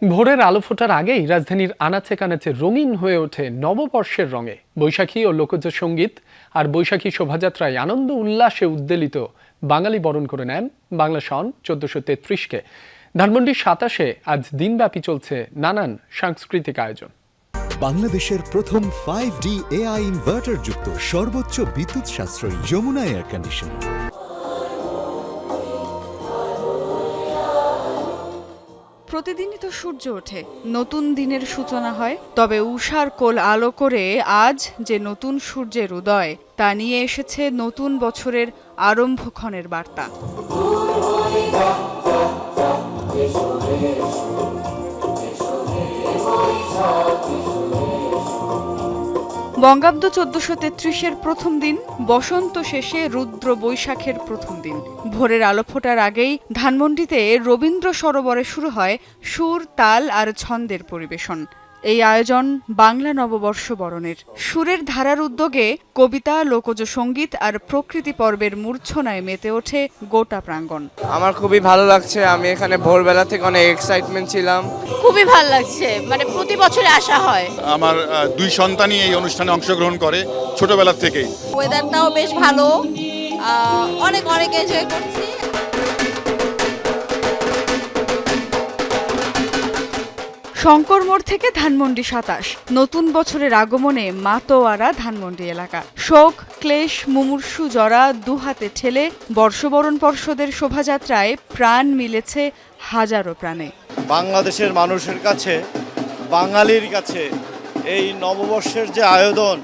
ভোরের আলো ফোটার আগেই রাজধানীর আনাচে কানাচে রঙিন হয়ে ওঠে নববর্ষের রঙে। বৈশাখী ও লোকজ সঙ্গীত আর বৈশাখী শোভাযাত্রায় আনন্দ উল্লাসে উদ্বেলিত বাঙালি বরণ করে নেন বাংলা সন 1433-কে। ধানমন্ডির 27-এ আজ দিনব্যাপী চলছে নানান সাংস্কৃতিক আয়োজন। বাংলাদেশের প্রথম 5D AI ইনভার্টার যুক্ত সর্বোচ্চ বিদ্যুৎ সাশ্রয়ী যমুনা এয়ার কন্ডিশন। প্রতিদিনই তো সূর্য ওঠে, নতুন দিনের সূচনা হয়। তবে উষার কোল আলো করে আজ যে নতুন সূর্যের উদয়, তা নিয়ে এসেছে নতুন বছরের আরম্ভক্ষণের বার্তা। বঙ্গাব্দ 1433-এর প্রথম দিন, বসন্ত শেষে রুদ্র বৈশাখের প্রথম দিন। ভোরের আলো ফোটার আগেই ধানমন্ডিতে রবীন্দ্র সরোবরে শুরু হয় সুর, তাল আর ছন্দের পরিবেশন। এই আয়োজন বাংলা নববর্ষ বরণের। সুরের ধারার উদ্যোগে কবিতা, লোকজ সঙ্গীত আর প্রকৃতি পর্বের মূর্ছনায় মেতে ওঠে গোটা প্রাঙ্গণ। আমার খুবই ভালো লাগছে। আমি এখানে ভোরবেলা থেকে অনেক এক্সাইটমেন্ট ছিলাম। খুবই ভালো লাগছে, মানে প্রতি বছরে আসা হয়। আমার দুই সন্তানই এই অনুষ্ঠানে অংশগ্রহণ করে ছোটবেলা থেকেই। ওয়েদারটাও বেশ ভালো, অনেক এনজয় করছি। শঙ্কর মোড় থেকে ধানমন্ডি 27, নতুন বছরের আগমনে মাতোয়ারা ধানমন্ডি এলাকা। শোক, ক্লেশ, মুমূর্ষু জরা দুহাতে ঠেলে বর্ষবরণ পর্ষদের শোভাযাত্রায় প্রাণ মিলেছে হাজারো প্রাণে। বাংলাদেশের মানুষের কাছে, বাঙালির কাছে এই নববর্ষের যে আয়োজন,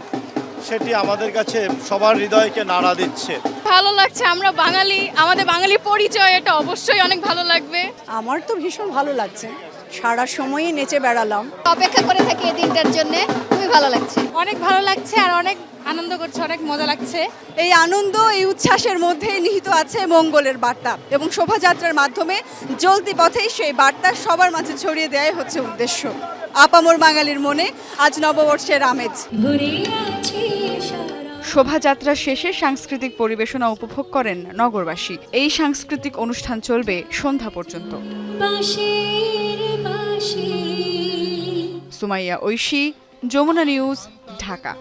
সেটি আমাদের কাছে সবার হৃদয়কে নাড়া দিচ্ছে। ভালো লাগছে, আমরা বাঙালি, আমাদের বাঙালি পরিচয়, এটা অবশ্যই অনেক ভালো লাগবে। আমার তো ভীষণ ভালো লাগছে, সারা সময়ই নেচে বেড়ালাম। অপেক্ষা করে থাকি এই দিনটার জন্য, খুবই ভালো লাগছে। অনেক ভালো লাগছে আর অনেক আনন্দ করছে, অনেক মজা লাগছে। এই আনন্দ, এই উচ্ছ্বাসের মধ্যে নিহিত আছে মঙ্গলের বার্তা, এবং শোভাযাত্রার মাধ্যমে চলতি পথেই সেই বার্তা সবার মাঝে ছড়িয়ে দেওয়াই হচ্ছে উদ্দেশ্য। আপামর বাঙালির মনে আজ নববর্ষের আমেজ। শোভাযাত্রা শেষে সাংস্কৃতিক পরিবেশনা উপভোগ করেন নগরবাসী। এই সাংস্কৃতিক অনুষ্ঠান চলবে সন্ধ্যা পর্যন্ত। সুমাইয়া ঐশী, যমুনা নিউজ, ঢাকা।